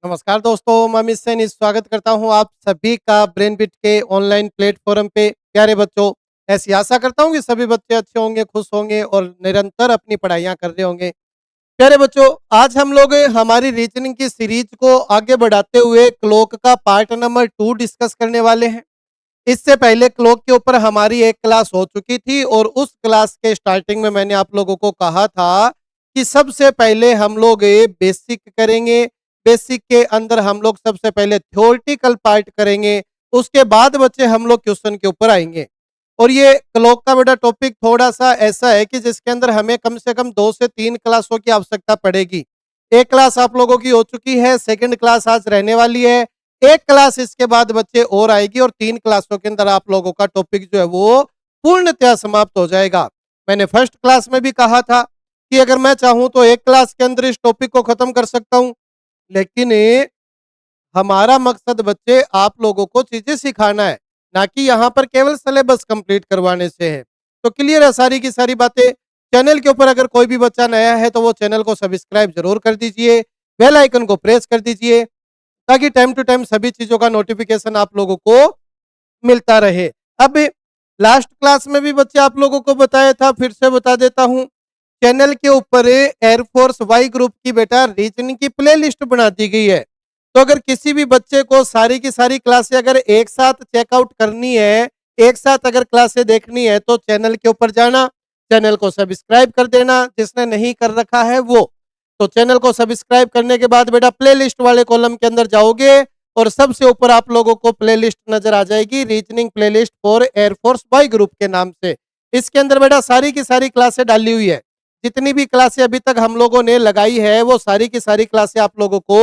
नमस्कार दोस्तों, मैं अमित सैनी स्वागत करता हूं आप सभी का ब्रेनबिट के ऑनलाइन प्लेटफॉर्म पे। प्यारे बच्चों, ऐसी आशा करता हूं कि सभी बच्चे अच्छे होंगे, खुश होंगे और निरंतर अपनी पढ़ाइयां कर रहे होंगे। प्यारे बच्चों, आज हम लोग हमारी रीजनिंग की सीरीज को आगे बढ़ाते हुए क्लॉक का पार्ट नंबर 2 डिस्कस करने वाले हैं। इससे पहले क्लॉक के ऊपर हमारी एक क्लास हो चुकी थी और उस क्लास के स्टार्टिंग में मैंने आप लोगों को कहा था कि सबसे पहले हम लोग बेसिक करेंगे। बेसिक के अंदर हम लोग सबसे पहले थ्योरेटिकल पार्ट करेंगे, उसके बाद बच्चे हम लोग क्वेश्चन के ऊपर आएंगे। और ये क्लॉक का बेटा टॉपिक थोड़ा सा ऐसा है कि जिसके अंदर हमें कम से कम 2 से 3 क्लासों की आवश्यकता पड़ेगी। एक क्लास आप लोगों की हो चुकी है, सेकंड क्लास आज रहने वाली है, एक क्लास इसके बाद बच्चे और आएगी और 3 क्लासों के अंदर आप लोगों का टॉपिक जो है वो पूर्णतया समाप्त हो जाएगा। मैंने फर्स्ट क्लास में भी कहा था कि अगर मैं चाहूं तो एक क्लास के अंदर इस टॉपिक को खत्म कर सकता हूं, लेकिन हमारा मकसद बच्चे आप लोगों को चीजें सिखाना है, ना कि यहाँ पर केवल सिलेबस कंप्लीट करवाने से है। तो क्लियर है सारी की सारी बातें। चैनल के ऊपर अगर कोई भी बच्चा नया है तो वो चैनल को सब्सक्राइब जरूर कर दीजिए, बेल आइकन को प्रेस कर दीजिए, ताकि टाइम टू टाइम सभी चीजों का नोटिफिकेशन आप लोगों को मिलता रहे। अब लास्ट क्लास में भी बच्चे आप लोगों को बताया था, फिर से बता देता हूं। चैनल के ऊपर एयरफोर्स वाई ग्रुप की बेटा रीजनिंग की प्लेलिस्ट बना दी गई है। तो अगर किसी भी बच्चे को सारी की सारी क्लासें अगर एक साथ चेकआउट करनी है, एक साथ अगर क्लासें देखनी है, तो चैनल के ऊपर जाना, चैनल को सब्सक्राइब कर देना जिसने नहीं कर रखा है वो। तो चैनल को सब्सक्राइब करने के बाद बेटा प्लेलिस्ट वाले कॉलम के अंदर जाओगे और सबसे ऊपर आप लोगों को प्लेलिस्ट नजर आ जाएगी, reasoning playlist for air force Y group के नाम से। इसके अंदर बेटा सारी की सारी क्लासें डाली हुई है। जितनी भी क्लासें अभी तक हम लोगों ने लगाई है वो सारी की सारी क्लासें आप लोगों को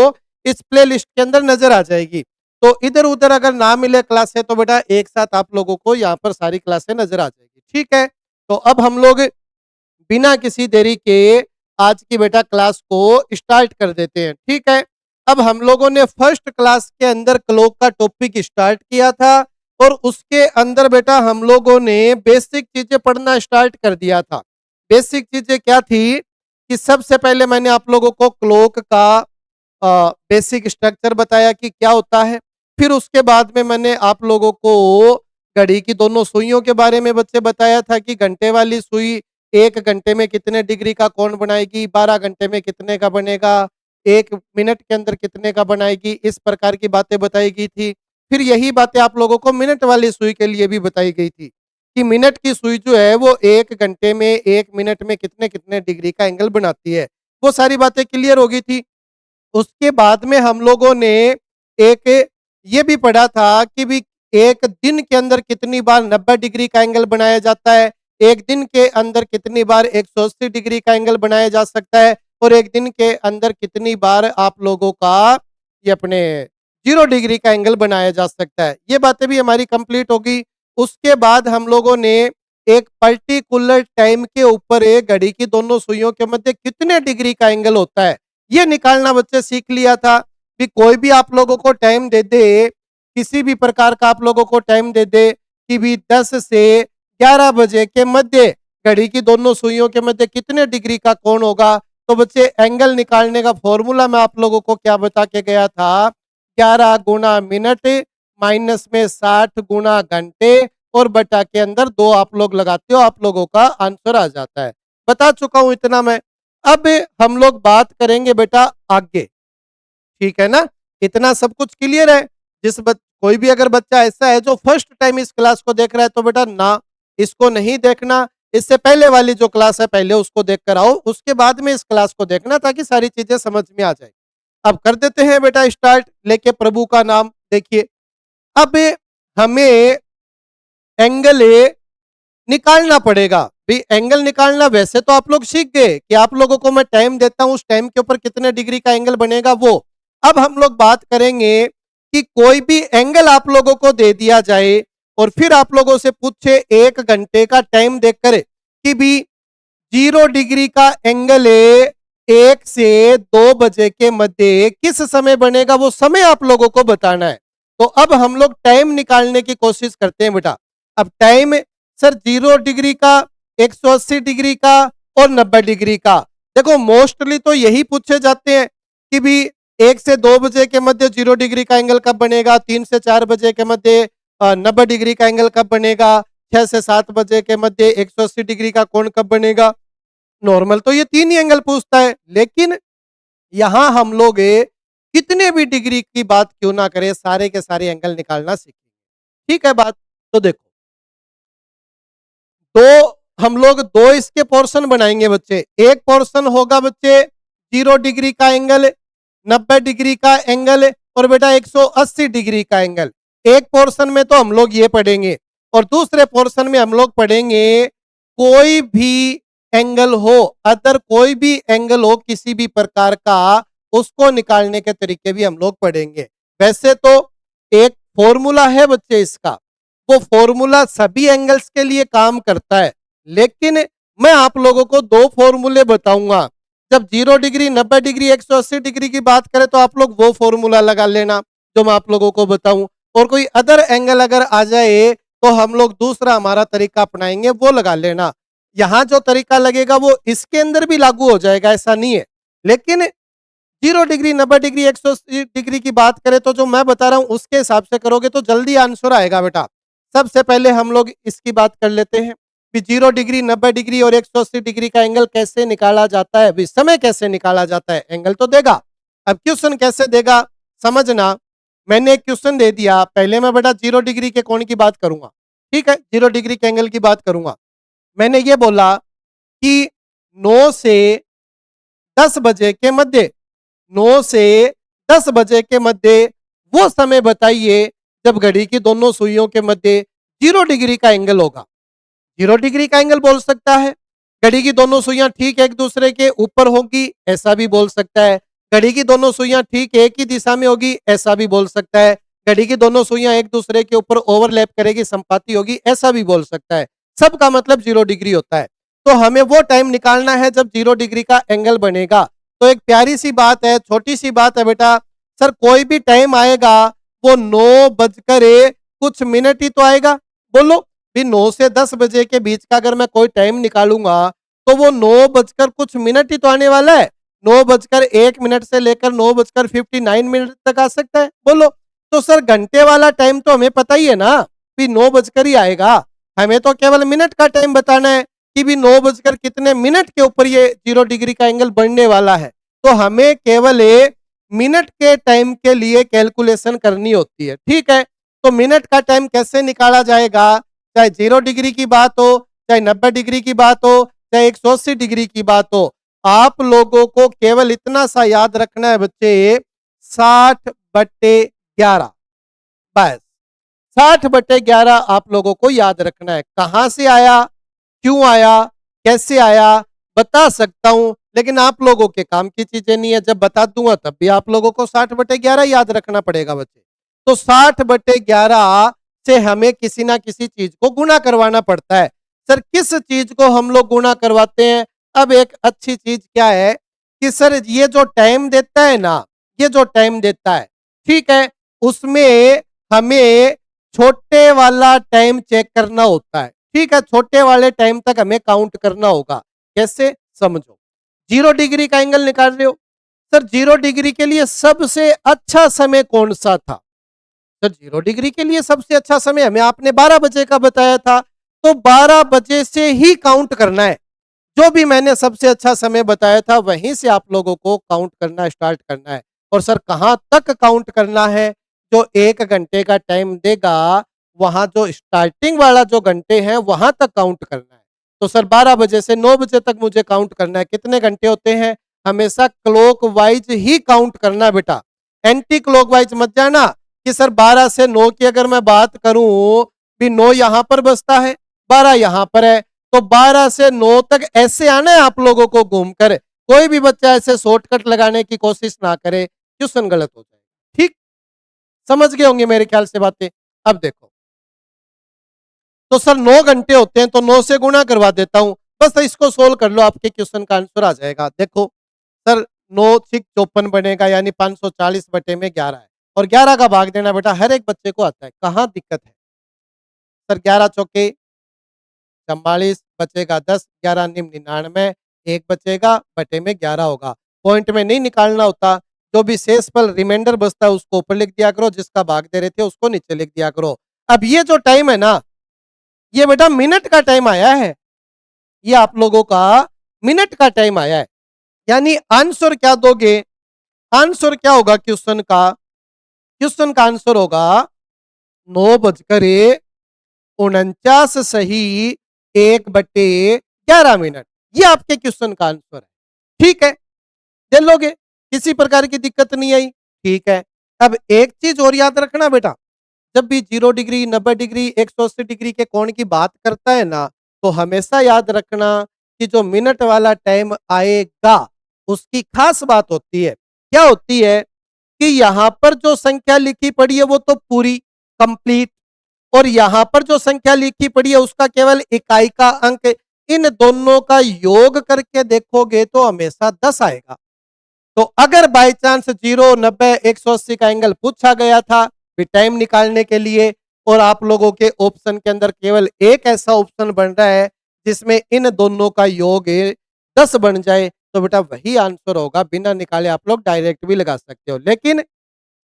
इस प्लेलिस्ट के अंदर नजर आ जाएगी। तो इधर उधर अगर ना मिले क्लासें तो बेटा एक साथ आप लोगों को यहाँ पर सारी क्लासें नजर आ जाएगी। ठीक है, तो अब हम लोग बिना किसी देरी के आज की बेटा क्लास को स्टार्ट कर देते हैं। ठीक है, अब हम लोगों ने फर्स्ट क्लास के अंदर क्लॉक का टॉपिक स्टार्ट किया था और उसके अंदर बेटा हम लोगों ने बेसिक चीजें पढ़ना स्टार्ट कर दिया था। बेसिक चीजें क्या थी कि सबसे पहले मैंने आप लोगों को क्लॉक का बेसिक स्ट्रक्चर बताया कि क्या होता है। फिर उसके बाद में मैंने आप लोगों को घड़ी की दोनों सुइयों के बारे में बच्चे बताया था कि घंटे वाली सुई 1 घंटे में कितने डिग्री का कोण बनाएगी, 12 घंटे में कितने का बनेगा, 1 मिनट के अंदर कितने का बनाएगी, इस प्रकार की बातें बताई गई थी। फिर यही बातें आप लोगों को मिनट वाली सुई के लिए भी बताई गई थी कि मिनट की सुई जो है वो 1 घंटे में 1 मिनट में कितने कितने डिग्री का एंगल बनाती है। वो सारी बातें क्लियर हो गई थी। उसके बाद में हम लोगों ने एक ये भी पढ़ा था कि भी एक दिन के अंदर कितनी बार 90 डिग्री का एंगल बनाया जाता है, एक दिन के अंदर कितनी बार 180 डिग्री का एंगल बनाया जा सकता है और एक दिन के अंदर कितनी बार आप लोगों का ये अपने 0 डिग्री का एंगल बनाया जा सकता है। ये बातें भी हमारी कंप्लीट होगी। उसके बाद हम लोगों ने एक पर्टिकुलर टाइम के ऊपर एक घड़ी की दोनों सुइयों के मध्य कितने डिग्री का एंगल होता है ये निकालना बच्चे सीख लिया था। कि कोई भी आप लोगों को टाइम दे दे, किसी भी प्रकार का आप लोगों को टाइम दे दे कि भी 10 से 11 बजे के मध्य घड़ी की दोनों सुइयों के मध्य कितने डिग्री का कोण होगा, तो बच्चे एंगल निकालने का फॉर्मूला मैं आप लोगों को क्या बता के गया था, 11 गुना मिनट माइनस में 60 गुना घंटे और बटा के अंदर 2 आप लोग लगाते हो, आप लोगों का आंसर आ जाता है। बता चुका हूं इतना मैं। अब हम लोग बात करेंगे बेटा आगे। ठीक है ना, इतना सब कुछ क्लियर है। कोई भी अगर बच्चा ऐसा है जो फर्स्ट टाइम इस क्लास को देख रहा है तो बेटा ना, इसको नहीं देखना, इससे पहले वाली जो क्लास है पहले उसको देख कर आओ, उसके बाद में इस क्लास को देखना ताकि सारी चीजें समझ में आ जाए। अब कर देते हैं बेटा स्टार्ट, लेके प्रभु का नाम। देखिए, अब हमें एंगल निकालना पड़ेगा। भी एंगल निकालना वैसे तो आप लोग सीख गए कि आप लोगों को मैं टाइम देता हूं, उस टाइम के ऊपर कितने डिग्री का एंगल बनेगा वो। अब हम लोग बात करेंगे कि कोई भी एंगल आप लोगों को दे दिया जाए और फिर आप लोगों से पूछे 1 घंटे का टाइम देखकर कि भी 0 डिग्री का एंगल 1 से 2 बजे के मध्य किस समय बनेगा, वो समय आप लोगों को बताना है। तो अब हम लोग टाइम निकालने की कोशिश करते हैं बेटा। अब टाइम सर 0 डिग्री का, 180 डिग्री का और 90 डिग्री का। देखो मोस्टली तो यही पूछे जाते हैं कि भी 1 से 2 बजे के मध्य 0 डिग्री का एंगल कब बनेगा? 3 से 4 बजे के मध्य 90 डिग्री का एंगल कब बनेगा? 6 से 7 बजे के मध्य 180 डिग्री का कोण कब बनेगा? नॉर्मल तो ये 3 ही एंगल पूछता है, लेकिन यहाँ हम लोग कितने भी डिग्री की बात क्यों ना करें, सारे के सारे एंगल निकालना सीखेंगे। ठीक है बात? तो देखो, हम लोग 2 इसके पोर्शन बनाएंगे बच्चे। एक पोर्शन होगा बच्चे 0 डिग्री का एंगल, 90 डिग्री का एंगल और बेटा 180 डिग्री का एंगल। एक पोर्शन में तो हम लोग ये पढ़ेंगे और दूसरे पोर्शन में हम लोग पढ़ेंगे कोई भी एंगल हो, अदर कोई भी एंगल हो किसी भी प्रकार का, उसको निकालने के तरीके भी हम लोग पढ़ेंगे। वैसे तो एक फॉर्मूला है बच्चे इसका, वो फॉर्मूला सभी एंगल्स के लिए काम करता है, लेकिन मैं आप लोगों को 2 फॉर्मूले बताऊंगा। जब 0 डिग्री, 90 डिग्री, 180 डिग्री की बात करें तो आप लोग वो फॉर्मूला लगा लेना जो मैं आप लोगों को बताऊं, और कोई अदर एंगल अगर आ जाए तो हम लोग दूसरा हमारा तरीका अपनाएंगे, वो लगा लेना। यहाँ जो तरीका लगेगा वो इसके अंदर भी लागू हो जाएगा, ऐसा नहीं है। लेकिन 0 डिग्री, 90 डिग्री, 180 डिग्री की बात करें तो जो मैं बता रहा हूं उसके हिसाब से करोगे तो जल्दी आंसर आएगा बेटा। सबसे पहले हम लोग इसकी बात कर लेते हैं कि 0 डिग्री, 90 डिग्री और 180 डिग्री का एंगल कैसे निकाला जाता है, समय कैसे निकाला जाता है। एंगल तो देगा, अब क्वेश्चन कैसे देगा समझना। मैंने एक क्वेश्चन दे दिया, पहले मैं बेटा 0 डिग्री के कोण की बात करूंगा, ठीक है, 0 डिग्री के एंगल की बात करूंगा। मैंने ये बोला कि 9 से 10 बजे के मध्य, 9 से 10 बजे के मध्य वो समय बताइए जब घड़ी की दोनों सुइयों के मध्य 0 डिग्री का एंगल होगा। 0 डिग्री का एंगल बोल सकता है, घड़ी की दोनों सुइयां ठीक एक दूसरे के ऊपर होगी, ऐसा भी बोल सकता है। घड़ी की दोनों सुइयां ठीक एक ही दिशा में होगी, ऐसा भी बोल सकता है। घड़ी की दोनों सुइयां एक दूसरे के ऊपर ओवरलैप करेगी, संपाती होगी, ऐसा भी बोल सकता है। सबका मतलब 0 डिग्री होता है। तो हमें वो टाइम निकालना है जब 0 डिग्री का एंगल बनेगा। तो एक प्यारी सी बात है, छोटी सी बात है बेटा, सर कोई भी टाइम आएगा वो 9 बजकर कुछ मिनट ही तो आएगा। बोलो भी 9 से 10 बजे के बीच का अगर मैं कोई टाइम निकालूंगा तो वो 9 बजकर कुछ मिनट ही तो आने वाला है। 9 बजकर 1 मिनट से लेकर 9 बजकर 59 मिनट तक आ सकता है। बोलो, तो सर घंटे वाला टाइम तो हमें पता ही है ना, भी 9 बजकर ही आएगा। हमें तो केवल मिनट का टाइम बताना है कि भी 9 बजकर कितने मिनट के ऊपर ये 0 डिग्री का एंगल बनने वाला है। तो हमें केवल मिनट के टाइम के लिए कैलकुलेशन करनी होती है, ठीक है। तो मिनट का टाइम कैसे निकाला जाएगा, चाहे 0 डिग्री की बात हो, चाहे 90 डिग्री की बात हो, चाहे 180 डिग्री की बात हो, आप लोगों को केवल इतना सा याद रखना है बच्चे, 60/11, बस 60/11 आप लोगों को याद रखना है। कहां से आया, क्यों आया, कैसे आया बता सकता हूं, लेकिन आप लोगों के काम की चीजें नहीं है। जब बता दूंगा तब भी आप लोगों को 60/11 याद रखना पड़ेगा बच्चे। तो 60/11 से हमें किसी ना किसी चीज को गुणा करवाना पड़ता है। सर किस चीज को हम लोग गुणा करवाते हैं? अब एक अच्छी चीज क्या है कि सर ये जो टाइम देता है ना, ये जो टाइम देता है, ठीक है, उसमें हमें छोटे वाला टाइम चेक करना होता है, ठीक है, छोटे वाले टाइम तक हमें काउंट करना होगा। कैसे समझो, 0 डिग्री का एंगल निकाल रहे हो, सर 0 डिग्री के लिए सबसे अच्छा समय कौन सा था? सर 0 डिग्री के लिए सबसे अच्छा समय हमें आपने 12 बजे का बताया था, तो 12 बजे से ही काउंट करना है। जो भी मैंने सबसे अच्छा समय बताया था वहीं से आप लोगों को काउंट करना स्टार्ट करना है। और सर कहां तक काउंट करना है? जो 1 घंटे का टाइम देगा वहां जो स्टार्टिंग वाला जो घंटे हैं वहां तक काउंट करना है। तो सर 12 बजे से 9 बजे तक मुझे काउंट करना है। कितने घंटे होते हैं? हमेशा क्लॉक वाइज ही काउंट करना बेटा, एंटी क्लॉक वाइज मत जाना कि सर 12 से 9 की अगर मैं बात करूं, भी 9 यहां पर बसता है, 12 यहां पर है, तो 12 से 9 तक ऐसे आना है आप लोगों को घूमकर। कोई भी बच्चा ऐसे शॉर्टकट लगाने की कोशिश ना करे, क्वेश्चन गलत हो जाएगा। ठीक, समझ गए होंगे मेरे ख्याल से बातें। अब देखो, तो सर 9 घंटे होते हैं तो 9 से गुणा करवा देता हूं, बस इसको सोल्व कर लो, आपके क्वेश्चन का आंसर आ जाएगा। देखो सर 9 6 54 बनेगा, यानी 540/11 है, और 11 का भाग देना बेटा हर एक बच्चे को आता है, कहां दिक्कत है? सर 11 चौके 44, बचेगा 10, 11 निम 99, 1 बचेगा, बटे में 11 होगा। पॉइंट में नहीं निकालना होता, जो भी शेषफल रिमाइंडर बचता है उसको ऊपर लिख दिया करो, जिसका भाग दे रहे थे उसको नीचे लिख दिया करो। अब ये जो टाइम है ना, ये बेटा मिनट का टाइम आया है, ये आप लोगों का मिनट का टाइम आया है। यानी आंसर क्या दोगे? आंसर क्या होगा क्वेश्चन का? क्वेश्चन का आंसर होगा 9:49 सही 1/11 ये आपके क्वेश्चन का आंसर है। ठीक है, दे लोगे, किसी प्रकार की दिक्कत नहीं आई। ठीक है, अब एक चीज और याद रखना बेटा, जब भी 0 डिग्री, 90 डिग्री, 180 डिग्री के कोण की बात करता है ना, तो हमेशा याद रखना कि जो मिनट वाला टाइम आएगा उसकी खास बात होती है। क्या होती है कि यहां पर जो संख्या लिखी पड़ी है वो तो पूरी कंप्लीट, और यहां पर जो संख्या लिखी पड़ी है उसका केवल इकाई का अंक, इन दोनों का योग करके देखोगे तो हमेशा 10 आएगा। तो अगर बाय चांस 0, 90, 180 का एंगल पूछा गया था टाइम निकालने के लिए, और आप लोगों के ऑप्शन के अंदर केवल एक ऐसा ऑप्शन बन रहा है जिसमें इन दोनों का योग 10 बन जाए, तो बेटा वही आंसर होगा। बिना निकाले आप लोग डायरेक्ट भी लगा सकते हो, लेकिन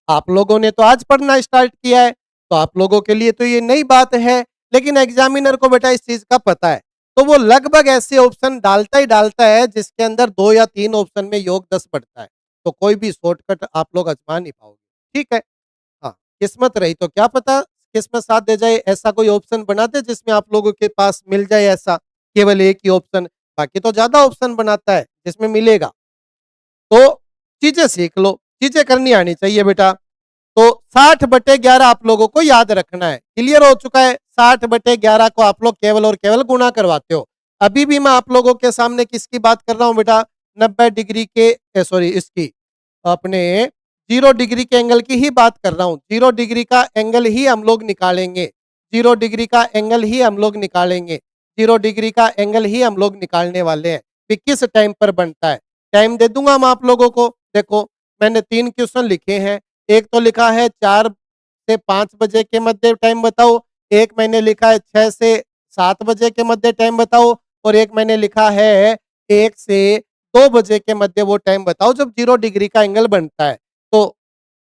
आप लोगों ने तो आज पढ़ना स्टार्ट किया है, तो आप लोगों के लिए तो ये नई बात है, लेकिन एग्जामिनर को बेटा इस चीज का पता है, तो वो लगभग ऐसे ऑप्शन डालता ही डालता है जिसके अंदर 2 या 3 ऑप्शन में योग 10 पड़ता है। तो कोई भी शॉर्टकट आप लोग आजमा नहीं पाओगे। ठीक है, हाँ, किस्मत रही तो क्या पता किस्मत साथ दे जाए, ऐसा कोई ऑप्शन बना दे जिसमें आप लोगों के पास मिल जाए ऐसा केवल एक ही ऑप्शन, बाकी तो ज्यादा ऑप्शन बनाता है जिसमें मिलेगा। तो चीजें सीख लो, चीजें करनी आनी चाहिए बेटा। तो 60/11 आप लोगों को याद रखना है। क्लियर हो चुका है? 60/11 को आप लोग केवल और केवल गुणा करवाते हो। अभी भी मैं आप लोगों के सामने किसकी बात कर रहा हूं बेटा? 90 डिग्री के सॉरी इसकी अपने 0 डिग्री के एंगल की ही बात कर रहा हूं। 0 डिग्री का एंगल ही हम लोग निकालेंगे, 0 डिग्री का एंगल ही हम लोग निकालेंगे, 0 डिग्री का एंगल ही हम लोग निकालने वाले हैं कि किस टाइम पर बनता है। टाइम दे दूंगा मैं आप लोगों को। देखो, मैंने 3 क्वेश्चन लिखे हैं। एक तो लिखा है 4 से 5 बजे के मध्य टाइम बताओ, एक मैंने लिखा है 6 से 7 बजे के मध्य टाइम बताओ, और एक मैंने लिखा है 1 से 2 बजे के मध्य वो टाइम बताओ जब 0 डिग्री का एंगल बनता है। तो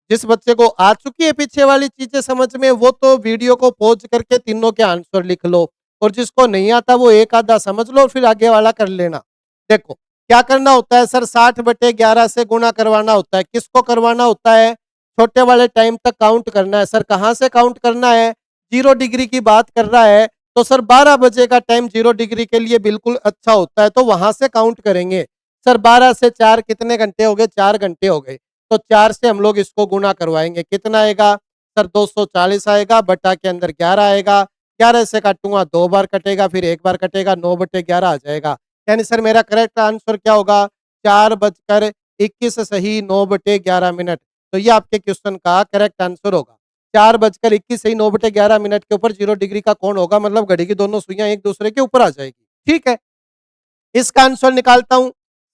जिस बच्चे को आ चुकी है पीछे वाली चीजें समझ में, वो तो वीडियो को पॉज करके तीनों के आंसर लिख लो, और जिसको नहीं आता वो एक आधा समझ लो, फिर आगे वाला कर लेना। देखो क्या करना होता है सर, 60/11 से गुणा करवाना होता है। किसको करवाना होता है? छोटे वाले टाइम तक काउंट करना है। सर कहां से काउंट करना है? 0 डिग्री की बात कर रहा है तो सर 12 बजे का टाइम 0 डिग्री के लिए बिल्कुल अच्छा होता है, तो वहां से काउंट करेंगे। सर 12 से 4 कितने घंटे हो गए? 4 घंटे हो गए, तो 4 से हम लोग इसको गुणा करवाएंगे। कितना आएगा सर? 240 आएगा, बटा के अंदर 11 आएगा। 11 से काटूंगा 2 बार कटेगा, फिर 1 बार कटेगा, 9/11 आ जाएगा। यानी सर मेरा करेक्ट आंसर क्या होगा? 4:21 सही 9/11। तो ये आपके क्वेश्चन का करेक्ट आंसर होगा। 4:21 सही 9/11 के ऊपर 0 डिग्री का कोण होगा, मतलब घड़ी की दोनों सुइयां एक दूसरे के ऊपर आ जाएगी। ठीक है, इसका आंसर निकालता हूं।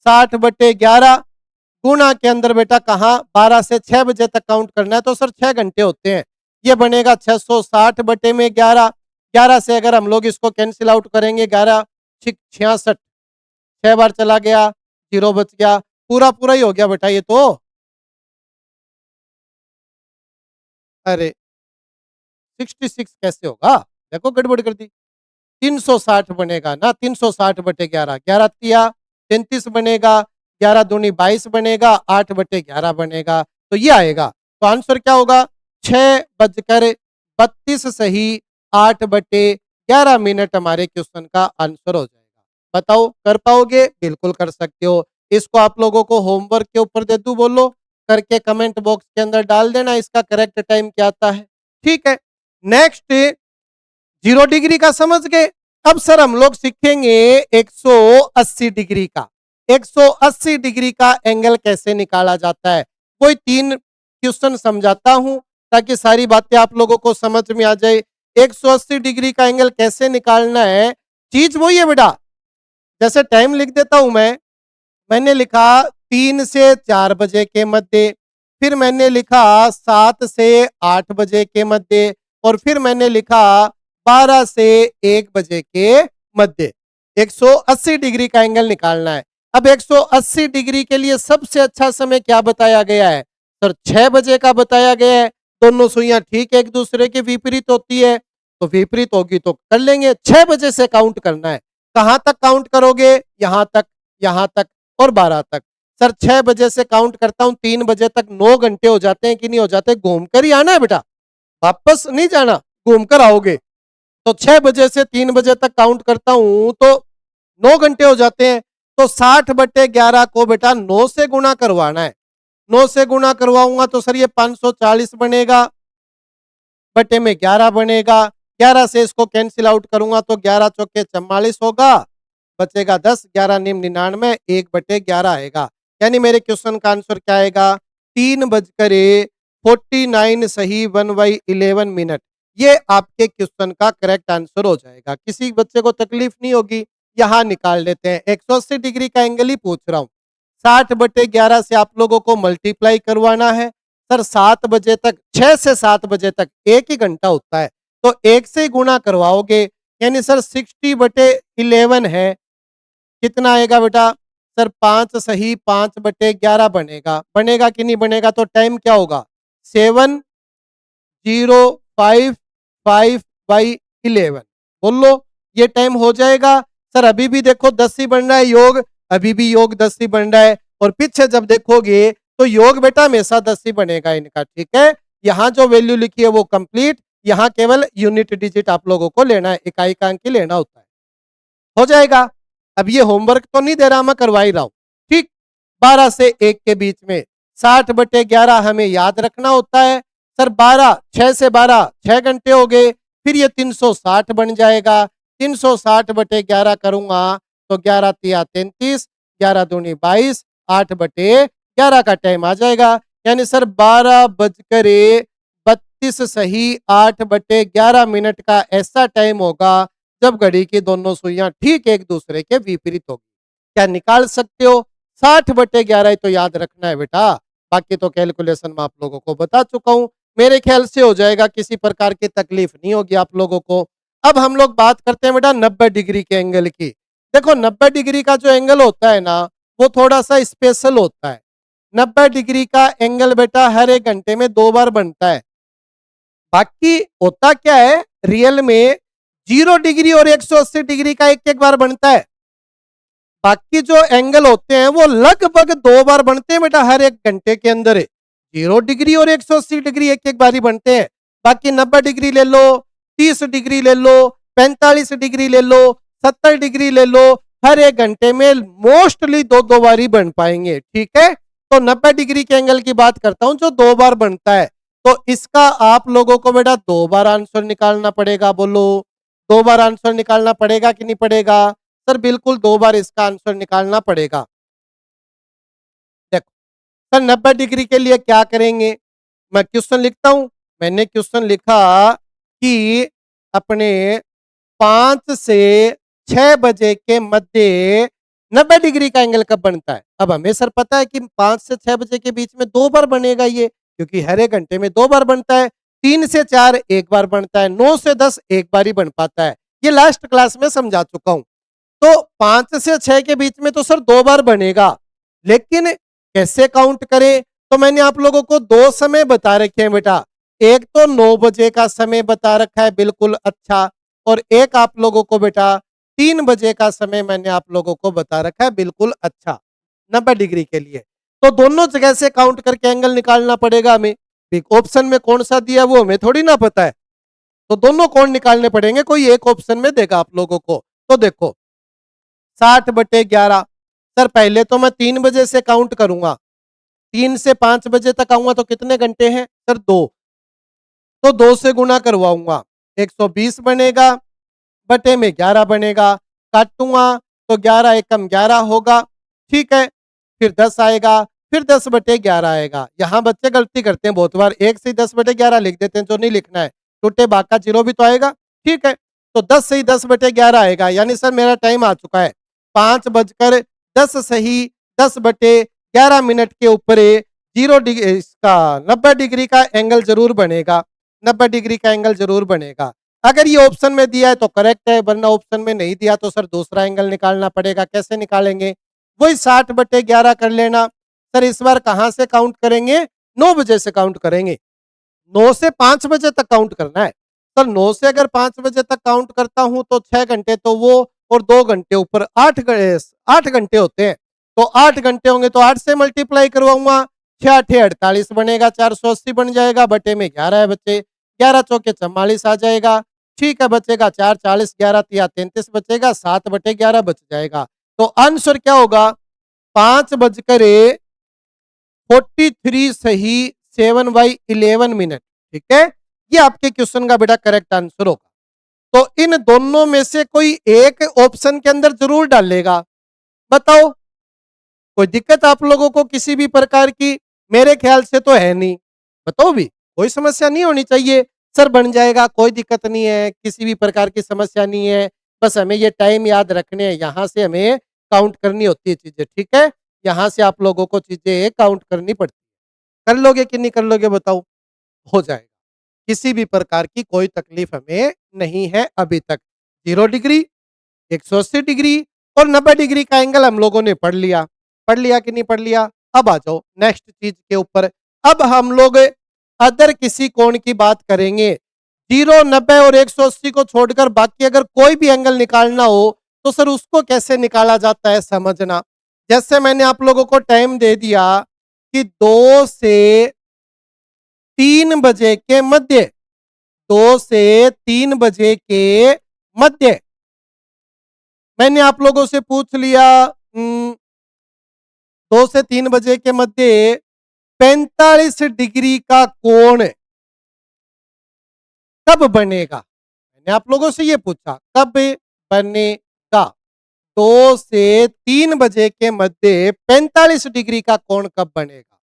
60/11 गुणा के अंदर बेटा कहा 12 से 6 बजे तक काउंट करना है, तो सर 6 घंटे होते हैं। ये बनेगा 660/11। 11 से अगर हम लोग इसको कैंसिल आउट करेंगे, 11 66, 6 बार चला गया, 0 बच गया, पूरा पूरा ही हो गया बेटा ये तो। अरे 66 कैसे होगा? देखो गड़बड़ कर दी। 360 बनेगा ना, 360/11। 11 तिया 33 बनेगा, 11 दूनी 22 बनेगा, 8/11 बनेगा, तो ये आएगा। तो आंसर क्या होगा? 6:32 सही 8/11 हमारे क्वेश्चन का आंसर हो जाएगा। बताओ कर पाओगे? बिल्कुल कर सकते हो। इसको आप लोगों को होमवर्क के ऊपर दे दूं, बोलो करके कमेंट बॉक्स के अंदर डाल देना इसका करेक्ट टाइम क्या आता है। ठीक है, नेक्स्ट 0 डिग्री का समझ गए। अब सर हम लोग सीखेंगे 180 डिग्री का। 180 डिग्री का एंगल कैसे निकाला जाता है, कोई 3 क्वेश्चन समझाता हूं ताकि सारी बातें आप लोगों को समझ में आ जाए। 180 डिग्री का एंगल कैसे निकालना है, चीज वही है बेटा। जैसे टाइम लिख देता हूं मैंने लिखा 3 से 4 बजे के मध्य, फिर मैंने लिखा 7 से 8 बजे के मध्य, और फिर मैंने लिखा 12 से 1 बजे के मध्य। 180 डिग्री का एंगल निकालना है। अब 180 डिग्री के लिए सबसे अच्छा समय क्या बताया गया है? सर 6 बजे का बताया गया है। दोनों सुइयां ठीक एक दूसरे के विपरीत होती है, तो विपरीत होगी तो कर लेंगे। 6 बजे से काउंट करना है। कहां तक काउंट करोगे? यहां तक और 12 तक। सर 6 बजे से काउंट करता हूं 3 बजे तक, 9 घंटे हो जाते हैं कि नहीं हो जाते? घूम कर ही आना है बेटा, वापस नहीं जाना, घूम कर आओगे। तो 6 बजे से 3 बजे तक काउंट करता हूं तो 9 घंटे हो जाते हैं। तो 60/11 को बेटा 9 से गुणा करवाना है। 9 से गुणा करवाऊंगा तो सर ये 540 बनेगा, बटे में 11 बनेगा। 11 से इसको कैंसिल आउट करूंगा तो 11 चौके 44 होगा, बचेगा 10, 11 निम 99, 1/11 आएगा। यानी मेरे क्वेश्चन का आंसर क्या आएगा? 3:49 सही 1/11 मिनट। ये आपके क्वेश्चन का करेक्ट आंसर हो जाएगा। किसी बच्चे को तकलीफ नहीं होगी। यहां निकाल लेते हैं। 180 डिग्री का एंगल ही पूछ रहा हूं। 60/11 से आप लोगों को मल्टीप्लाई करवाना है। सर 7 बजे तक, 6 से 7 बजे तक 1 ही घंटा होता है, तो 1 से गुणा करवाओगे, यानी सर 60/11 है। कितना आएगा बेटा? सर 5 सही 5/11 बनेगा। बनेगा कि नहीं बनेगा? तो टाइम क्या होगा? 7:05:5/11। बोल लो, ये टाइम हो जाएगा। सर अभी भी देखो 10 ही बन रहा है योग, अभी भी योग 10 ही बन रहा है, और पीछे जब देखोगे तो योग बेटा हमेशा 10 ही बनेगा इनका। ठीक है, यहां जो वैल्यू लिखी है वो कंप्लीट, यहां केवल यूनिट डिजिट आप लोगों को लेना है, इकाई का अंक ही लेना होता है। हो जाएगा। अब ये होमवर्क तो नहीं दे रहा, मैं करवा ही रहा हूं। ठीक, 12 से 1 के बीच में 60/11 हमें याद रखना होता है। सर 12, 6 से 12 6 घंटे हो गए, फिर ये 360 बन जाएगा। 360/11 करूंगा तो 11 तिया 33, 11 दूनी 22, 8/11 का टाइम आ जाएगा। यानी सर 12:32 सही 8/11 मिनट का ऐसा टाइम होगा जब घड़ी की दोनों सुइयां ठीक एक दूसरे के विपरीत होगी। क्या निकाल सकते हो? 60/11 ही तो याद रखना है बेटा, बाकी तो कैलकुलेशन में आप लोगों को बता चुका हूं। मेरे ख्याल से हो जाएगा, किसी प्रकार की तकलीफ नहीं होगी आप लोगों को। अब हम लोग बात करते हैं बेटा 90 डिग्री के एंगल की। देखो 90 डिग्री का जो एंगल होता है ना, वो थोड़ा सा स्पेशल होता है। 90 डिग्री का एंगल बेटा हर 1 घंटे में 2 बार बनता है। बाकी होता क्या है, रियल में 0 डिग्री और 180 डिग्री का एक बार बनता है। बाकी जो एंगल होते हैं वो लगभग 2 बार बनते हैं बेटा हर 1 घंटे के अंदर है। 0 डिग्री और 180 डिग्री एक बार ही बनते हैं। बाकी 90 डिग्री ले लो, 30 डिग्री ले लो, 45 डिग्री ले लो, 70 डिग्री ले लो, हर 1 घंटे में मोस्टली 2 बार ही बन पाएंगे। ठीक है, तो 90 डिग्री के एंगल की बात करता हूं जो 2 बार बनता है। तो इसका आप लोगों को बेटा 2 बार आंसर निकालना पड़ेगा। बोलो, 2 बार आंसर निकालना पड़ेगा कि नहीं पड़ेगा? सर बिल्कुल 2 बार इसका आंसर निकालना पड़ेगा। देखो सर 90 डिग्री के लिए क्या करेंगे, मैं क्वेश्चन लिखता हूं। मैंने क्वेश्चन लिखा कि अपने 5 से 6 बजे के मध्य 90 डिग्री का एंगल कब बनता है। अब हमें सर पता है कि 5 से 6 बजे के बीच में 2 बार बनेगा ये, क्योंकि हर 1 घंटे में 2 बार बनता है। 3 से 4 1 बार बनता है, 9 से 10 1 बार ही बन पाता है। ये लास्ट क्लास में समझा चुका हूं। तो 5 से 6 के बीच में तो सर 2 बार बनेगा, लेकिन कैसे काउंट करें? तो मैंने आप लोगों को 2 समय बता रखे हैं बेटा। एक तो 9 बजे का समय बता रखा है बिल्कुल अच्छा, और एक आप लोगों को बेटा 3 बजे का समय मैंने आप लोगों को बता रखा है बिल्कुल अच्छा 90 डिग्री के लिए। तो दोनों जगह से काउंट करके एंगल निकालना पड़ेगा हमें। ऑप्शन में कौन सा दिया वो हमें थोड़ी ना पता है, तो दोनों कौन निकालने पड़ेंगे, कोई एक ऑप्शन में देगा आप लोगों को। तो देखो 60/11, सर पहले तो मैं 3 बजे से काउंट करूंगा, 3 से 5 बजे तक आऊंगा तो कितने घंटे हैं सर? 2। तो 2 से गुणा करवाऊंगा, 120 बनेगा, बटे में 11 बनेगा। काटूंगा तो 11 एकम 11 होगा। ठीक है, फिर 10 आएगा, फिर 10/11 आएगा। यहाँ बच्चे गलती करते हैं बहुत बार, 1 से 10/11 लिख देते हैं, जो नहीं लिखना है। टूटे भाग का 0 भी तो आएगा। ठीक है, तो 10 से ही 10/11 आएगा, यानी सर मेरा टाइम आ चुका है 5:10 सही 10/11 मिनट के ऊपर 0 डिग्री इसका 90 डिग्री का एंगल जरूर बनेगा। 90 डिग्री का एंगल जरूर बनेगा। अगर ये ऑप्शन में दिया है तो करेक्ट है, वरना ऑप्शन में नहीं दिया तो सर दूसरा एंगल निकालना पड़ेगा। कैसे निकालेंगे वही 60/11 कर लेना। सर इस बार कहाँ से काउंट करेंगे? 9 बजे से काउंट करेंगे। 9 से 5 बजे तक काउंट करना है। सर 9 से अगर 5 बजे तक काउंट करता हूँ तो 6 घंटे तो वो और 2 घंटे ऊपर 8 घंटे होते हैं। तो 8 घंटे होंगे तो 8 से मल्टीप्लाई करवाऊंगा। 6 8 48 बनेगा, 480 बन जाएगा, बटे में 11 है बच्चे। 11 चौके 44 आ जाएगा। ठीक है, बचेगा 4 40 11 तिया 33 बचेगा, 7/11 बच जाएगा। तो आंसर क्या होगा? 5:43 सही 7/11 ठीक है, ये आपके क्वेश्चन का बेटा करेक्ट आंसर होगा। तो इन दोनों में से कोई एक ऑप्शन के अंदर जरूर डालेगा। बताओ, कोई दिक्कत आप लोगों को किसी भी प्रकार की? मेरे ख्याल से तो है नहीं। बताओ भी, कोई समस्या नहीं होनी चाहिए। सर बन जाएगा, कोई दिक्कत नहीं है, किसी भी प्रकार की समस्या नहीं है। बस हमें ये टाइम याद रखने हैं, यहाँ से हमें काउंट करनी होती है चीजें, ठीक है? यहाँ से आप लोगों को चीजें काउंट करनी पड़ती है। कर लोगे कि नहीं कर लोगे बताओ? हो जाएगा। किसी भी प्रकार की कोई तकलीफ हमें नहीं है अभी तक। 0 डिग्री, 180 डिग्री और 90 डिग्री का एंगल हम लोगों ने पढ़ लिया। पढ़ लिया कि नहीं पढ़ लिया? अब आ जाओ नेक्स्ट चीज के ऊपर। अब हम लोग अदर किसी कोण की बात करेंगे। 0 90 और 180 को छोड़कर बाकी अगर कोई भी एंगल निकालना हो तो सर उसको कैसे निकाला जाता है समझना। जैसे मैंने आप लोगों को टाइम दे दिया कि 2 से 3 बजे के मध्य, 2 से 3 बजे के मध्य मैंने आप लोगों से पूछ लिया 2 से 3 बजे के मध्य 45 डिग्री का कोण कब बनेगा? मैंने आप लोगों से ये पूछा, कब बनेगा? 2 से 3 बजे के मध्य 45 डिग्री का कोण कब बनेगा?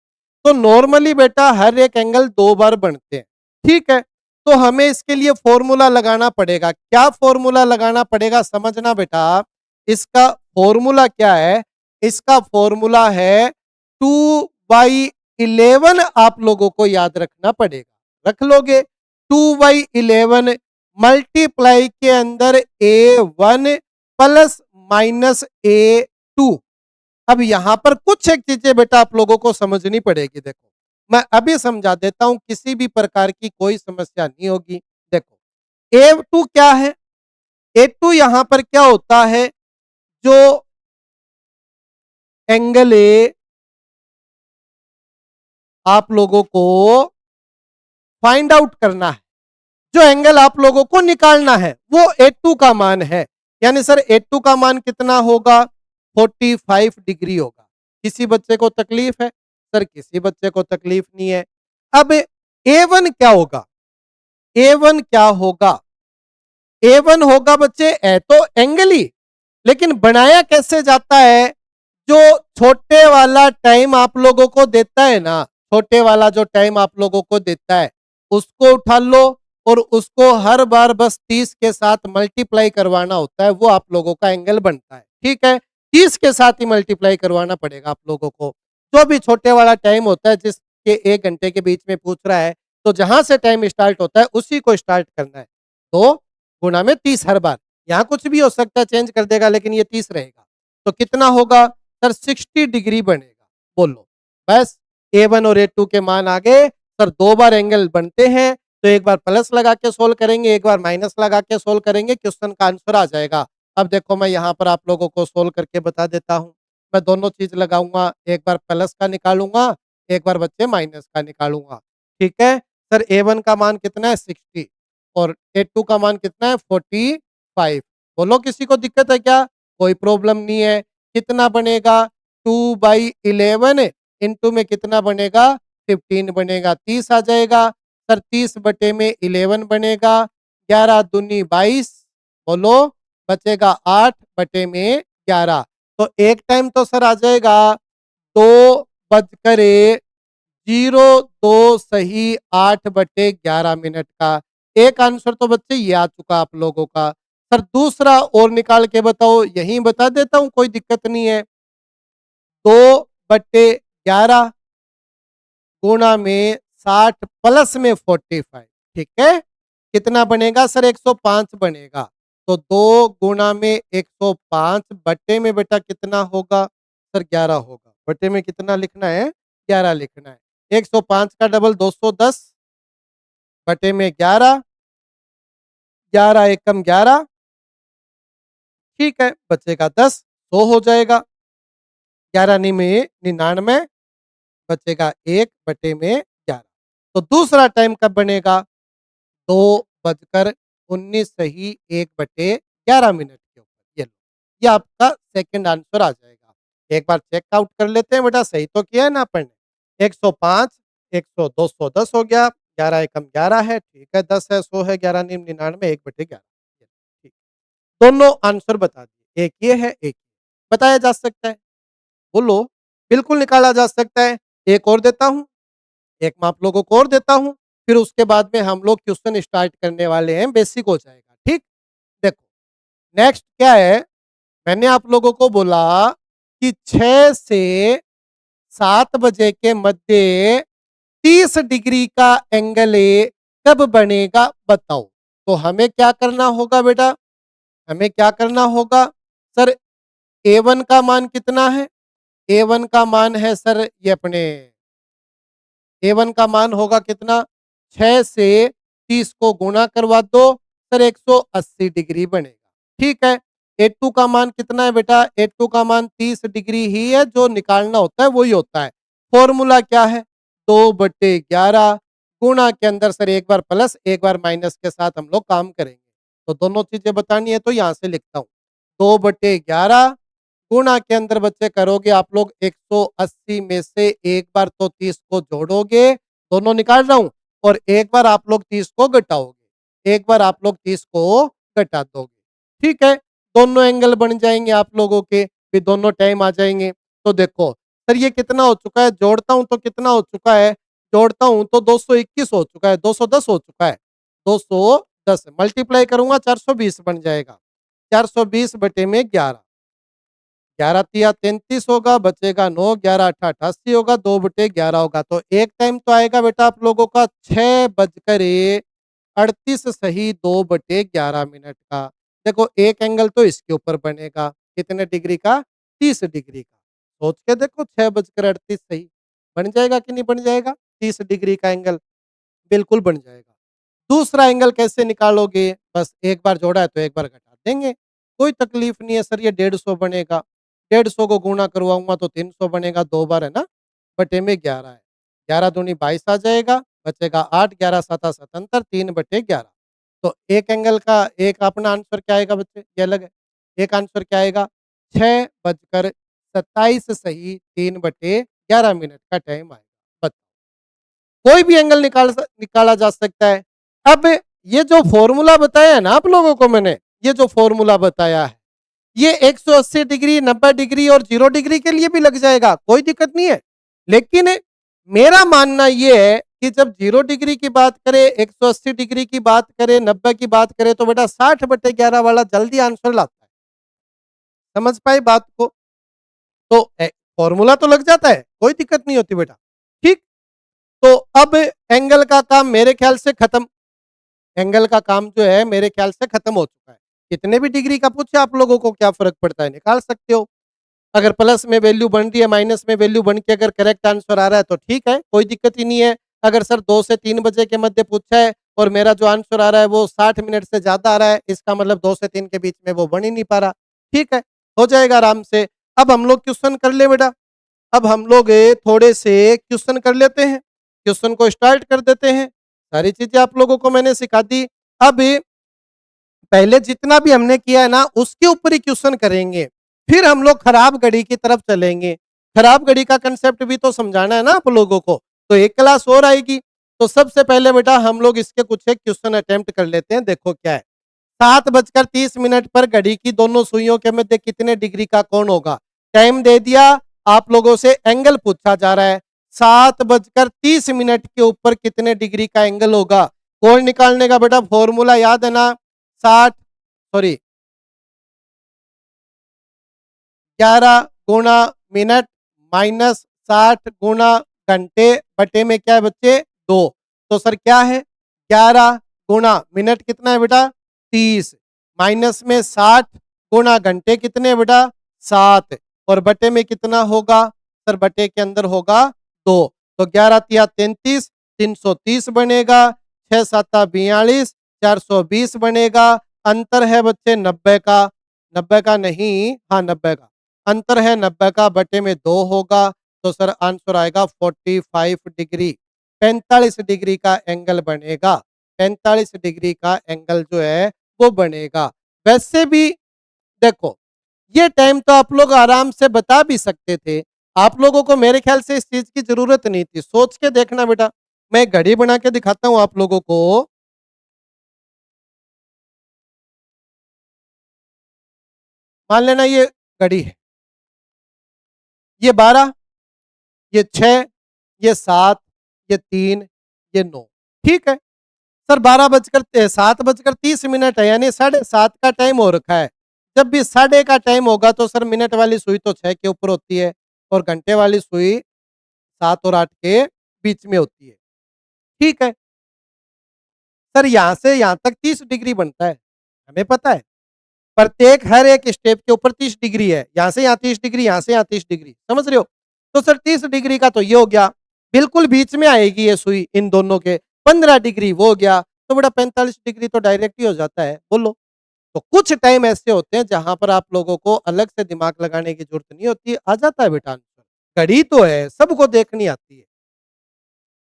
तो नॉर्मली बेटा हर एक एंगल 2 बार बनते हैं, ठीक है? तो हमें इसके लिए फॉर्मूला लगाना पड़ेगा। क्या फॉर्मूला लगाना पड़ेगा समझना बेटा। इसका फॉर्मूला क्या है? इसका फॉर्मूला है 2/11 आप लोगों को याद रखना पड़ेगा। रख लोगे? 2/11 मल्टीप्लाई के अंदर A1 प्लस माइनस A2। अब यहां पर कुछ एक चीजें बेटा आप लोगों को समझनी पड़ेगी। देखो, मैं अभी समझा देता हूं, किसी भी प्रकार की कोई समस्या नहीं होगी। देखो, A2 क्या है? A2 यहां पर क्या होता है? जो एंगल आप लोगों को फाइंड आउट करना है, जो एंगल आप लोगों को निकालना है, वो A2 का मान है। यानी सर A2 का मान कितना होगा? 45 डिग्री होगा। किसी बच्चे को तकलीफ है? सर किसी बच्चे को तकलीफ नहीं है। अब A1 क्या होगा? A1 क्या होगा? A1 होगा बच्चे ए तो एंगल ही, लेकिन बनाया कैसे जाता है? जो छोटे वाला टाइम आप लोगों को देता है ना, छोटे वाला जो टाइम आप लोगों को देता है, उसको उठा लो और उसको हर बार बस 30 के साथ मल्टीप्लाई करवाना होता है, वो आप लोगों का एंगल बनता है, ठीक है? 30 के साथ ही मल्टीप्लाई करवाना पड़ेगा आप लोगों को। जो भी छोटे वाला टाइम होता है, जिसके 1 घंटे के बीच में पूछ रहा है, तो जहां से टाइम स्टार्ट होता है उसी को स्टार्ट करना है। तो गुणा में 30 हर बार। यहाँ कुछ भी हो सकता है, चेंज कर देगा, लेकिन ये 30 रहेगा। तो कितना होगा? सर 60 डिग्री बनेगा। बोलो, बस A1 और A2 के मान आ गए। सर 2 बार एंगल बनते हैं, तो एक बार प्लस लगा के सोल्व करेंगे, एक बार माइनस लगा के सोल्व करेंगे, क्वेश्चन का आंसर आ जाएगा। अब देखो, मैं यहाँ पर आप लोगों को सोल्व करके बता देता हूँ। मैं दोनों चीज लगाऊंगा, एक बार प्लस का निकालूंगा, एक बार बच्चे माइनस का निकालूंगा, ठीक है? सर A1 का मान कितना है? 60 और A2 का मान कितना है? 45। बोलो, किसी को दिक्कत है क्या? कोई प्रॉब्लम नहीं है। कितना बनेगा? 2/11 इंटू में कितना बनेगा? 15 बनेगा, 30 आ जाएगा। सर 30 बटे में 11 बनेगा, 11 दूनी 22। बोलो, बचेगा 8 बटे में 11। तो एक टाइम तो सर आ जाएगा 2:02 सही 8/11 का। एक आंसर तो बच्चे ये आ चुका आप लोगों का। सर दूसरा और निकाल के बताओ, यही बता देता हूं, कोई दिक्कत नहीं है। 2/11 गुणा में 60 प्लस में 45, ठीक है? कितना बनेगा? सर 105 बनेगा। तो 2 गुणा में 105 बटे में बेटा कितना होगा? सर 11 होगा। बटे में कितना लिखना है? 11 लिखना है। 105 का डबल 210 बटे में 11, 11 एकम 11, ठीक है, बचेगा 10, 100 हो जाएगा। 11 निमे 99, बचेगा 1 बटे में 11। तो दूसरा टाइम कब बनेगा? 2:19 सही 1 बटे 11 मिनट के ऊपर। ये आपका सेकंड आंसर आ जाएगा। एक बार चेकआउट कर लेते हैं बेटा, सही तो किया है ना अपन ने? 105, 100, 210 हो गया, 11 एकम 11 है, ठीक है, 10 है, 100 है, 11 निम 99, 1 बटे 11। ठीक, दोनों आंसर बता दिए, एक ये है, एक बताया जा सकता है। बोलो, बिल्कुल निकाला जा सकता है। एक और देता हूँ, एक मैं आप लोगों को और देता हूँ, फिर उसके बाद में हम लोग क्वेश्चन स्टार्ट करने वाले हैं, बेसिक हो जाएगा, ठीक? देखो, नेक्स्ट क्या है, मैंने आप लोगों को बोला कि 6 से 7 बजे के मध्य 30 डिग्री का एंगल ए कब बनेगा बताओ? तो हमें क्या करना होगा बेटा? हमें क्या करना होगा? सर A1 का मान कितना है? A1 का मान है सर ये अपने A1 का मान होगा कितना? 6 से 30 को गुणा करवा दो, सर 180 डिग्री बनेगा। ठीक है। A2 का मान कितना है बेटा? A2 का मान 30 डिग्री ही है, जो निकालना होता है वही होता है। फॉर्मूला क्या है? 2/11 गुणा के अंदर सर एक बार प्लस एक बार माइनस के साथ हम लोग काम करेंगे। तो दोनों चीजें बतानी है तो यहाँ से लिखता हूँ 2/11 गुणा के अंदर बच्चे करोगे आप लोग 180 में से एक बार तो 30 को जोड़ोगे, दोनों निकाल रहा हूं, और एक बार आप लोग 30 को घटाओगे, एक बार आप लोग 30 को घटा दोगे। ठीक है, दोनों एंगल बन जाएंगे आप लोगों के, फिर दोनों टाइम आ जाएंगे। तो देखो सर ये कितना हो चुका है, जोड़ता हूं तो कितना हो चुका है, जोड़ता हूं तो 221 हो चुका है, 210 हो चुका है, 210 मल्टीप्लाई करूंगा 420 बन जाएगा, 420 बटे में 11, 11 तिया 33 होगा, बचेगा 9, 11 अठा 88 होगा, 2/11 होगा। तो एक टाइम तो आएगा बेटा आप लोगों का 6:38 सही 2/11 मिनट का। देखो एक एंगल तो इसके ऊपर बनेगा, कितने डिग्री का? 30 डिग्री का। सोच के देखो 6:38 सही बन जाएगा कि नहीं बन जाएगा? 30 डिग्री का एंगल बिल्कुल बन जाएगा। दूसरा एंगल कैसे निकालोगे? बस एक बार जोड़ा है तो एक बार घटा देंगे, कोई तकलीफ नहीं है सर, ये 150 बनेगा, 150 को गुणा करवाऊंगा तो 300 बनेगा, 2 बार है ना, बटे में 11 है, 11 दूनी 22 आ जाएगा, बचेगा 8, 11 सता 77, 3/11। तो एक एंगल का एक अपना आंसर क्या आएगा बच्चे? ये अलग है। एक आंसर क्या आएगा? 6:27 सही 3/11 मिनट का टाइम आएगा। कोई भी एंगल निकाला जा सकता है। अब ये जो फॉर्मूला बताया है ना आप लोगों को मैंने, ये जो फॉर्मूला बताया है, ये 180 डिग्री, 90 डिग्री और 0 डिग्री के लिए भी लग जाएगा, कोई दिक्कत नहीं है। लेकिन मेरा मानना ये है कि जब 0 डिग्री की बात करें, 180 डिग्री की बात करें, 90 की बात करें, तो बेटा 60/11 वाला जल्दी आंसर लाता है। समझ पाए बात को? तो फॉर्मूला तो लग जाता है, कोई दिक्कत नहीं होती बेटा। ठीक, तो अब एंगल का काम मेरे ख्याल से खत्म, एंगल का काम जो है मेरे ख्याल से खत्म हो चुका है। कितने भी डिग्री का पूछे आप लोगों को क्या फर्क पड़ता है, निकाल सकते हो। अगर प्लस में वैल्यू बन रही है, माइनस में वैल्यू बन के अगर करेक्ट आंसर आ रहा है तो ठीक है, कोई दिक्कत ही नहीं है। अगर सर 2 से 3 बजे के मध्य पूछा है और मेरा जो आंसर आ रहा है वो 60 मिनट से ज्यादा आ रहा है, इसका मतलब 2 से 3 के बीच में वो बन ही नहीं पा रहा। ठीक है, हो जाएगा आराम से। अब हम लोग क्वेश्चन कर ले बेटा, अब हम लोग थोड़े से क्वेश्चन कर लेते हैं, क्वेश्चन को स्टार्ट कर देते हैं। सारी चीजें आप लोगों को मैंने सिखा दी। अब पहले जितना भी हमने किया है ना उसके ऊपर ही क्वेश्चन करेंगे, फिर हम लोग खराब घड़ी की तरफ चलेंगे। खराब घड़ी का कंसेप्ट भी तो समझाना है ना आप लोगों को, तो एक क्लास और आएगी। तो सबसे पहले बेटा हम लोग इसके कुछ एक क्वेश्चन अटेम्प्ट कर लेते हैं। देखो क्या है, 7:30 पर घड़ी की दोनों सुइयों के मध्य कितने डिग्री का कोण होगा? टाइम दे दिया, आप लोगों से एंगल पूछा जा रहा है। 7:30 के ऊपर कितने डिग्री का एंगल होगा? कोण निकालने का बेटा फॉर्मूला याद है ना? 11 गुणा मिनट माइनस 60 गुणा घंटे बटे में क्या है बच्चे? 2। तो सर क्या है? 11 गुणा मिनट कितना है बेटा? 30 माइनस में 60 गुणा घंटे कितने बेटा? 7 और बटे में कितना होगा सर, बटे के अंदर होगा 2। तो 11 तिया 33, 330 बनेगा, 6 7 42, 420 बनेगा। अंतर है बच्चे 90 का, 90 का नहीं, हाँ 90 का अंतर है, 90 का बटे में 2 होगा। तो सर आंसर आएगा 45 डिग्री, 45 डिग्री का एंगल बनेगा। 45 डिग्री का एंगल जो है वो बनेगा। वैसे भी देखो, ये टाइम तो आप लोग आराम से बता भी सकते थे। आप लोगों को मेरे ख्याल से इस चीज की जरूरत नहीं थी। सोच के देखना बेटा, मैं घड़ी बना के दिखाता हूं आप लोगों को। मान लेना ये घड़ी है, ये 12, ये 6, ये 7, ये 3, ये 9। ठीक है सर, 7 बजकर 30 मिनट है, यानी 7:30 का टाइम हो रखा है। जब भी 1:30 का टाइम होगा तो सर मिनट वाली सुई तो 6 के ऊपर होती है और घंटे वाली सुई 7 और 8 के बीच में होती है। ठीक है सर, यहाँ से यहाँ तक 30 डिग्री बनता है, हमें पता है। प्रत्येक हर एक स्टेप के ऊपर 30 डिग्री है, यहाँ से यहाँ 30 डिग्री, यहाँ से यहाँ 30 डिग्री, समझ रहे हो। तो सर 30 डिग्री का तो ये हो गया, बिल्कुल बीच में आएगी ये सुई इन दोनों के। 15 डिग्री वो हो गया, तो बेटा 45 डिग्री तो डायरेक्ट ही हो जाता है, बोलो। तो कुछ टाइम ऐसे होते हैं जहां पर आप लोगों को अलग से दिमाग लगाने की जरूरत नहीं होती, आ जाता है बेटा आंसर। घड़ी तो है, सबको देखनी आती है।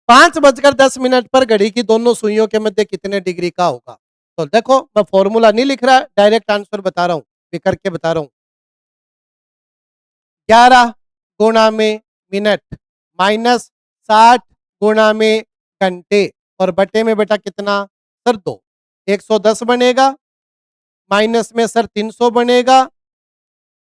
5:10 पर घड़ी की दोनों सुइयों के मध्य कितने डिग्री का होगा। तो देखो, मैं फॉर्मूला नहीं लिख रहा, डायरेक्ट आंसर बता रहा हूँ, ये करके बता रहा हूँ। 11 गुणा में मिनट माइनस 60 गुणा में घंटे और बटे में बेटा कितना सर 2। 110 बनेगा, माइनस में सर 300 बनेगा।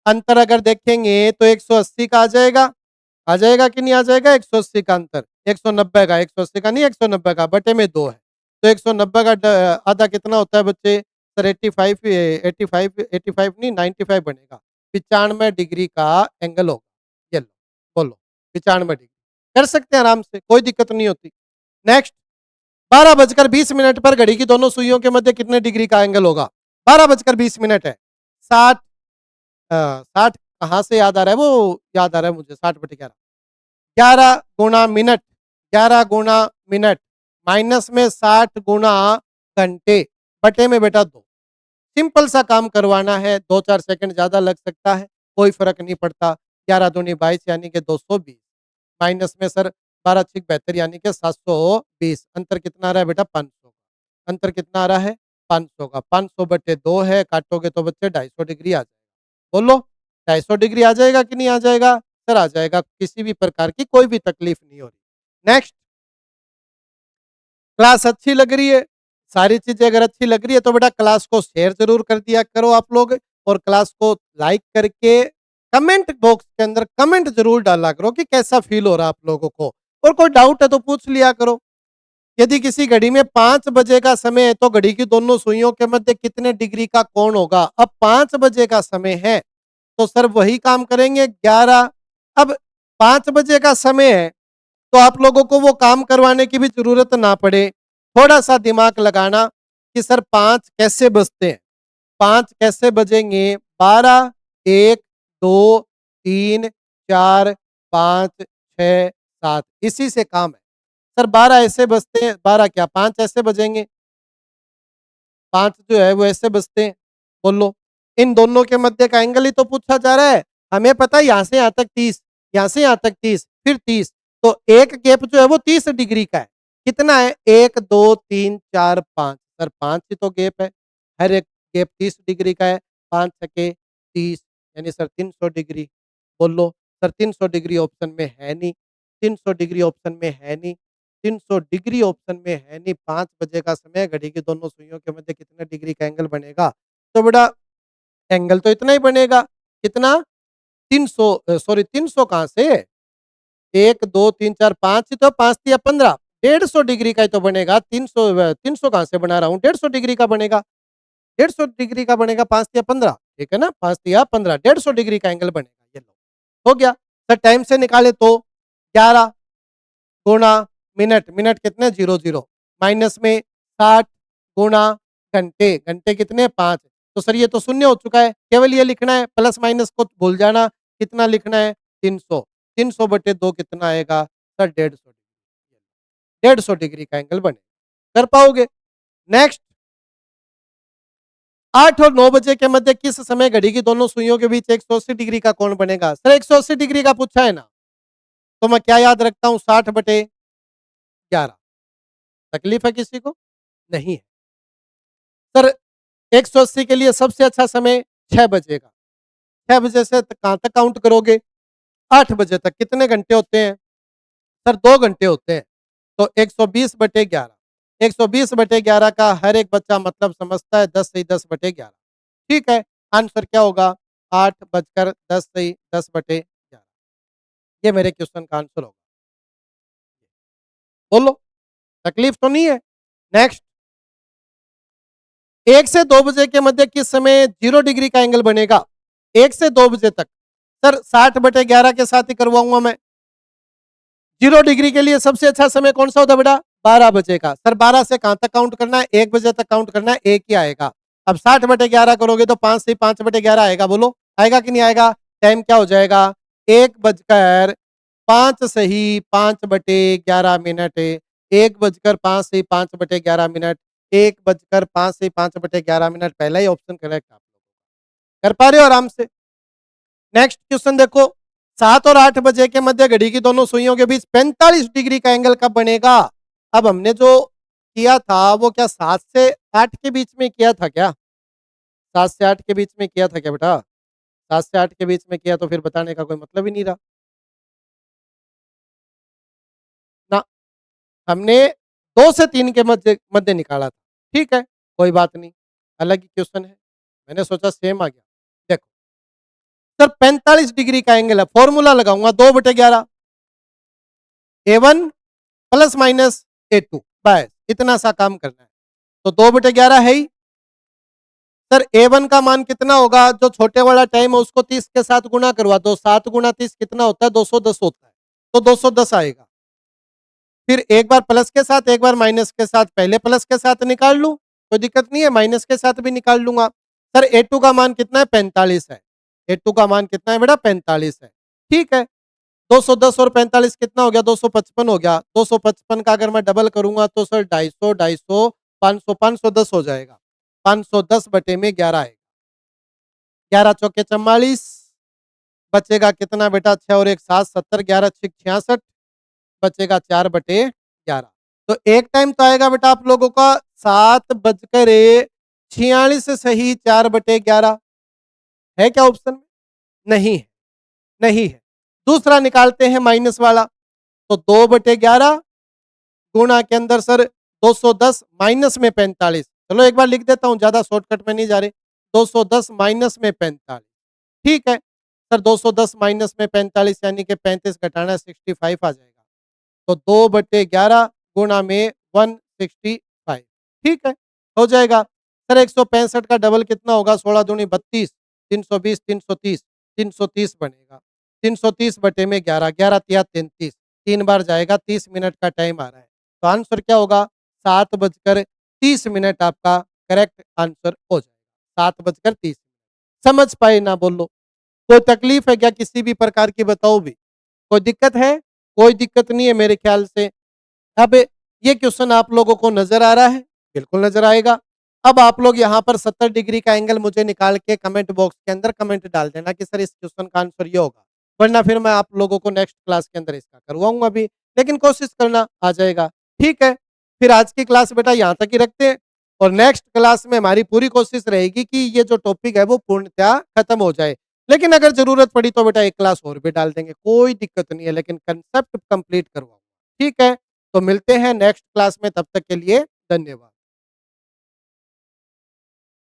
अंतर अगर देखेंगे तो 180 का आ जाएगा कि नहीं आ जाएगा। 180 का अंतर, 190 का, 180 का नहीं 190 का, बटे में 2 है। तो 190 का आधा कितना होता है बच्चे सर 85, 85 नहीं 95 बनेगा। 95 डिग्री का एंगल होगा। ये लो, बोलो 95 डिग्री कर सकते हैं आराम से, कोई दिक्कत नहीं होती। नेक्स्ट, 12:20 पर घड़ी की दोनों सुइयों के मध्य कितने डिग्री का एंगल होगा। 12:20 है, 60, 60 कहाँ से याद आ रहा है, वो याद आ रहा है मुझे 60/11, 11 गुणा मिनट, 11 गुणा मिनट माइनस में 60 गुणा घंटे बटे में बेटा 2। सिंपल सा काम करवाना है, 2-4 सेकंड ज्यादा लग सकता है, कोई फर्क नहीं पड़ता। 11 दूनी 22 यानी कि 220, माइनस में सर 12 छिक 72 यानी कि 720। अंतर कितना आ रहा है बेटा 500 का। अंतर कितना आ रहा है 500 का। 500/2 है, काटोगे तो बच्चे 250 डिग्री आ जाएगा। बोलो 250 डिग्री आ जाएगा कि नहीं आ जाएगा सर, आ जाएगा। किसी भी प्रकार की कोई भी तकलीफ नहीं हो रही। नेक्स्ट, क्लास अच्छी लग रही है, सारी चीजें अगर अच्छी लग रही है तो बेटा क्लास को शेयर जरूर कर दिया करो आप लोग, और क्लास को लाइक करके कमेंट बॉक्स के अंदर कमेंट जरूर डाला करो कि कैसा फील हो रहा है आप लोगों को, और कोई डाउट है तो पूछ लिया करो। यदि किसी घड़ी में 5 बजे का समय है तो घड़ी की दोनों सुइयों के मध्य कितने डिग्री का कोण होगा। अब 5 बजे का समय है तो सर वही काम करेंगे 11। अब 5 बजे का समय है तो आप लोगों को वो काम करवाने की भी जरूरत ना पड़े, थोड़ा सा दिमाग लगाना कि सर 5 कैसे बजते हैं, 5 कैसे बजेंगे। 12, 1, 2, 3, 4, 5, 6, 7, इसी से काम है। सर 12 ऐसे बजते हैं, 12 क्या 5 ऐसे बजेंगे, 5 जो है वो ऐसे बजते हैं। बोलो, इन दोनों के मध्य का एंगल ही तो पूछा जा रहा है। हमें पता है यहाँ से यहाँ तक 30, यहाँ से यहाँ तक 30, फिर 30, तो एक गैप जो है वो 30 डिग्री का है। कितना है 1, 2, 3, 4, 5, सर 5 ही तो गैप है। हर एक गैप 30 डिग्री का है। 5 छके 30 यानी सर 300 डिग्री। बोलो सर 300 डिग्री ऑप्शन में है नहीं, 300 डिग्री ऑप्शन में है नहीं, 300 डिग्री ऑप्शन में है नहीं। 5 बजे का समय, घड़ी की दोनों सुइयों के मध्य कितने डिग्री का एंगल बनेगा। तो बेटा एंगल तो इतना ही बनेगा, कितना 300, सॉरी 300 कहाँ से, 1, 2, 3, 4, 5 ही तो, 5 या 15, 150 डिग्री का ही तो बनेगा। 300 कहाँ से बना रहा हूँ, 150 डिग्री का बनेगा। 150 डिग्री का बनेगा, 5 या 15, ठीक है ना, 5 या 15, 150 डिग्री का एंगल बनेगा। ये लो हो गया सर। टाइम से निकाले तो 11 गुणा मिनट, मिनट कितने 00, माइनस में 60 गुणा घंटे, घंटे कितने 5। तो सर ये तो शून्य हो चुका है, केवल ये लिखना है, प्लस माइनस को भूल जाना, कितना लिखना है 300, 300 बटे 2 कितना आएगा सर 150 डिग्री, 150 डिग्री का एंगल बनेगा। कर पाओगे? नेक्स्ट 8 और 9 बजे के मध्य किस समय घड़ी की दोनों सुइयों के बीच 180 डिग्री का कोण बनेगा? सर 180 डिग्री का पूछा है ना, तो मैं क्या याद रखता हूं 60/11। तकलीफ है किसी को? नहीं है। सर 180 के लिए सबसे अच्छा समय 6 बजे का, 6 बजे से कहां तक काउंट करोगे? 8 बजे तक। कितने घंटे होते हैं? सर 2 घंटे होते हैं। तो 120/11, 120/11 का हर एक बच्चा मतलब समझता है 10 सही 10/11। ठीक है, आंसर क्या होगा? 8 बजकर 10 सही 10/11। ये मेरे क्वेश्चन का आंसर होगा। बोलो, तकलीफ तो नहीं है? नेक्स्ट 1 से 2 बजे के मध्य किस समय 0 डिग्री का एंगल बनेगा? 1 से 2 बजे तक। सर 60/11 के साथ ही करवाऊंगा मैं। 0 डिग्री के लिए सबसे अच्छा समय कौन सा होता है बेटा? 12 बजे का। सर 12 से कहां तक काउंट करना है? 1 बजे तक काउंट करना है, 1 ही आएगा। अब 60/11 करोगे तो 5 से 5/11 आएगा। बोलो आएगा कि नहीं आएगा? टाइम क्या हो जाएगा? 1 बजकर 5 सही 5/11 मिनट, 1 बजकर 5 सही 5/11 मिनट, 1 बजकर 5 सही 5/11 मिनट। पहला ही ऑप्शन करेक्ट आप लोग कर पा रहे हो आराम से। नेक्स्ट क्वेश्चन देखो, 7 और 8 बजे के मध्य घड़ी की दोनों सुइयों के बीच 45 डिग्री का एंगल कब बनेगा? अब हमने जो किया था वो क्या 7 से 8 के बीच में किया था क्या? 7 से 8 के बीच में किया था क्या बेटा? 7 से 8 के बीच में किया तो फिर बताने का कोई मतलब ही नहीं रहा ना। हमने 2 से 3 के मध्य मध्य निकाला था। ठीक है, कोई बात नहीं, अलग ही क्वेश्चन है। मैंने सोचा सेम आ गया। देखो सर 45 डिग्री का एंगल है, फॉर्मूला लगाऊंगा 2/11 A1 प्लस माइनस A2, बस इतना सा काम करना है। तो 2/11 है ही। सर A1 का मान कितना होगा? जो छोटे वाला टाइम है उसको 30 के साथ गुणा करवा दो, 7 गुणा 30 कितना होता है? 210 होता है, तो 210 आएगा। फिर एक बार प्लस के साथ एक बार माइनस के साथ, पहले प्लस के साथ निकाल लूं कोई दिक्कत नहीं है, माइनस के साथ भी निकाल लूंगा। सर A2 का मान कितना है? 45 है। A2 का मान कितना है बेटा? 45 है। ठीक है, 210 और 45 कितना हो गया? 255 हो गया। 255 का अगर मैं डबल करूंगा तो सर 250, 250, 500, 510 हो जाएगा। 510 बटे में 11 आएगा। 11 चौके 44, बचेगा कितना बेटा? 6 और 1 7, 70, 11 6 66, बचेगा 4/11। तो एक टाइम तो आएगा बेटा आप लोगों का 7:46 सही 4/11। है क्या ऑप्शन में? नहीं है, नहीं है। दूसरा निकालते हैं माइनस वाला, तो 2/11 गुणा के अंदर सर 210 माइनस में 45। चलो एक बार लिख देता हूं, ज्यादा शॉर्टकट में नहीं जा रहे। 210 माइनस में 45। ठीक है सर, 210 माइनस में 45 यानी कि 35 घटाना 65 आ जाएगा। तो 2/11 गुणा में 165। ठीक है, हो जाएगा। सर 165 का डबल कितना होगा? 16 दूनी 32, 320, 330, 330 बनेगा। 330 बटे में 11, 11 तिया 33, 3 बार जाएगा, 30 मिनट का टाइम आ रहा है। तो आंसर क्या होगा? 7:30 आपका करेक्ट आंसर हो जाएगा। 7:30। समझ पाए ना? बोलो, कोई तकलीफ है क्या किसी भी प्रकार की? बताओ भी, कोई दिक्कत है? कोई दिक्कत नहीं है मेरे ख्याल से। अब ये क्वेश्चन आप लोगों को नजर आ रहा है? बिल्कुल नजर आएगा। अब आप लोग यहाँ पर 70 डिग्री का एंगल मुझे निकाल के कमेंट बॉक्स के अंदर कमेंट डाल देना कि सर इस क्वेश्चन का आंसर ये होगा, वरना फिर मैं आप लोगों को नेक्स्ट क्लास के अंदर इसका करवाऊंगा भी, लेकिन कोशिश करना आ जाएगा। ठीक है, फिर आज की क्लास बेटा यहाँ तक ही रखते हैं, और नेक्स्ट क्लास में हमारी पूरी कोशिश रहेगी कि ये जो टॉपिक है वो पूर्णतः खत्म हो जाए। लेकिन अगर जरूरत पड़ी तो बेटा एक क्लास और भी डाल देंगे, कोई दिक्कत नहीं है, लेकिन कंसेप्ट कंप्लीट करवाओ। ठीक है, तो मिलते हैं नेक्स्ट क्लास में, तब तक के लिए धन्यवाद।